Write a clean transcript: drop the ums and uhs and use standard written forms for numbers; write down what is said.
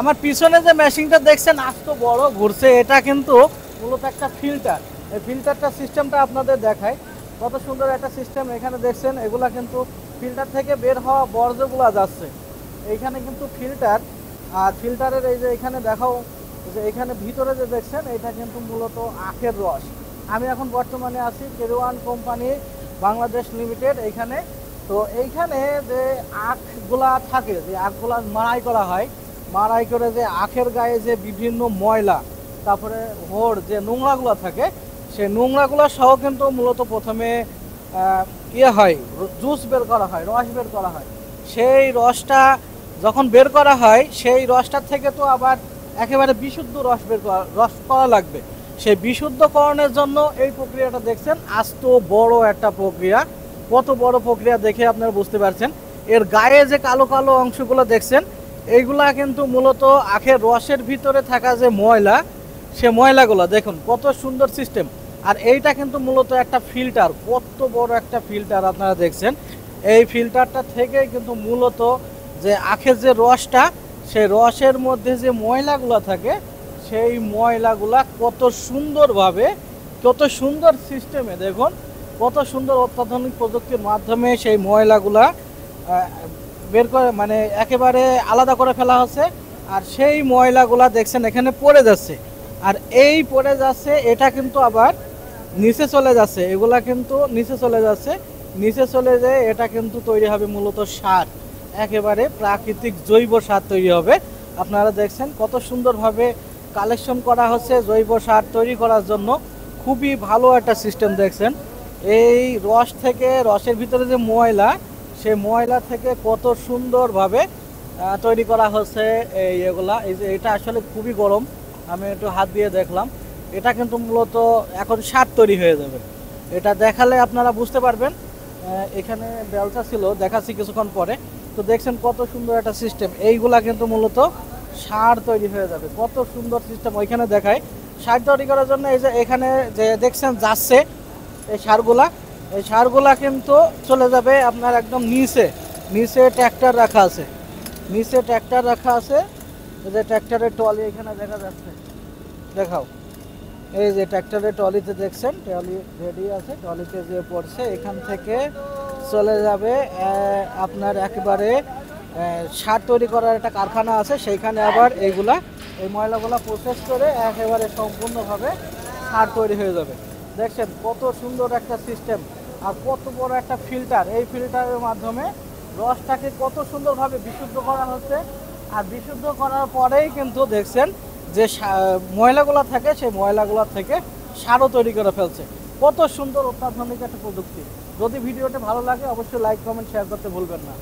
আমার পিছনে যে মেশিনটা দেখছেন আস্ত বড় ঘুরছে, এটা কিন্তু মূলত একটা ফিল্টার। এই ফিল্টারটা সিস্টেমটা আপনাদের দেখায়, কত সুন্দর একটা সিস্টেম। এখানে দেখছেন এগুলা কিন্তু ফিল্টার থেকে বের হওয়া বর্জ্যগুলো যাচ্ছে এইখানে কিন্তু ফিল্টার। আর ফিল্টারের এই যে এখানে দেখাও যে এখানে ভিতরে যে দেখছেন এটা কিন্তু মূলত আখের রস। আমি এখন বর্তমানে আছি কেরওয়ান কোম্পানি বাংলাদেশ লিমিটেড এইখানে। তো এইখানে যে আখগুলা থাকে, যে আখগুলা মাড়াই করা হয়, মাড়াই করে যে আখের গায়ে যে বিভিন্ন ময়লা, তারপরে হোড় যে নোংরাগুলো থাকে, সেই নোংরাগুলো সহ কিন্তু মূলত প্রথমে ইয়ে হয়, জুস বের করা হয়, রস বের করা হয়। সেই রসটা যখন বের করা হয়, সেই রসটার থেকে তো আবার একেবারে বিশুদ্ধ রস করা লাগবে। সেই বিশুদ্ধকরণের জন্য এই প্রক্রিয়াটা দেখছেন আস্ত বড় একটা প্রক্রিয়া। কত বড় প্রক্রিয়া দেখে আপনারা বুঝতে পারছেন। এর গায়ে যে কালো কালো অংশগুলো দেখছেন, এইগুলা কিন্তু মূলত আখের রসের ভিতরে থাকা যে ময়লা, সে ময়লাগুলো দেখুন কত সুন্দর সিস্টেম। আর এইটা কিন্তু মূলত একটা ফিল্টার, কত বড় একটা ফিল্টার আপনারা দেখছেন। এই ফিল্টারটা থেকে কিন্তু মূলত যে আখের যে রসটা, সেই রসের মধ্যে যে ময়লাগুলো থাকে, সেই ময়লাগুলা কত সুন্দরভাবে, কত সুন্দর সিস্টেমে দেখুন, কত সুন্দর অত্যাধুনিক প্রযুক্তির মাধ্যমে সেই ময়লাগুলা বের করে, মানে একেবারে আলাদা করে ফেলা হচ্ছে। আর সেই ময়লাগুলা দেখছেন এখানে পড়ে যাচ্ছে। আর এই পড়ে যাচ্ছে, এটা কিন্তু আবার নিচে চলে যাচ্ছে, এগুলা কিন্তু নিচে চলে যাচ্ছে। নিচে চলে যেয়ে এটা কিন্তু তৈরি হবে মূলত সার, একেবারে প্রাকৃতিক জৈব সার তৈরি হবে। আপনারা দেখছেন কত সুন্দরভাবে কালেকশন করা হচ্ছে জৈব সার তৈরি করার জন্য। খুবই ভালো একটা সিস্টেম দেখছেন। এই রস থেকে, রসের ভিতরে যে ময়লা, সেই ময়লা থেকে কত সুন্দরভাবে তৈরি করা হচ্ছে এই এগুলা। এই যে এটা আসলে খুবই গরম, আমি একটু হাত দিয়ে দেখলাম। এটা কিন্তু মূলত এখন সার তৈরি হয়ে যাবে। এটা দেখালে আপনারা বুঝতে পারবেন। এখানে বেলচা ছিল, দেখাচ্ছি কিছুক্ষণ পরে। তো দেখছেন কত সুন্দর একটা সিস্টেম, এইগুলা কিন্তু মূলত সার তৈরি হয়ে যাবে। কত সুন্দর সিস্টেম ওইখানে দেখায়। সার তৈরি করার জন্য এই যে এখানে যে দেখছেন যাচ্ছে এই সারগুলা, এই সারগুলা কিন্তু চলে যাবে আপনার একদম নিচে। নিচে ট্র্যাক্টর রাখা আছে, নিচে ট্র্যাক্টর রাখা আছে। এই যে ট্র্যাক্টরের ট্রলি এখানে দেখা যাচ্ছে, দেখাও। এই যে ট্র্যাক্টরের ট্রলিতে দেখছেন, ট্রলি রেডি আছে, ট্রলিতে যে পড়ছে এখান থেকে চলে যাবে আপনার একেবারে সার তৈরি করার একটা কারখানা আছে, সেইখানে আবার এইগুলা, এই ময়লাগুলা প্রসেস করে একেবারে সম্পূর্ণভাবে সার তৈরি হয়ে যাবে। দেখছেন কত সুন্দর একটা সিস্টেম আর কত বড় একটা ফিল্টার। এই ফিল্টারের মাধ্যমে রসটাকে কত সুন্দরভাবে বিশুদ্ধ করা হচ্ছে। আর বিশুদ্ধ করার পরেই কিন্তু দেখছেন যে ময়লাগুলো থাকে, সেই ময়লাগুলো থেকে সারও তৈরি করে ফেলছে। কত সুন্দর অত্যাধুনিক একটা প্রযুক্তি। যদি ভিডিওটা ভালো লাগে অবশ্যই লাইক, কমেন্ট, শেয়ার করতে ভুলবেন না।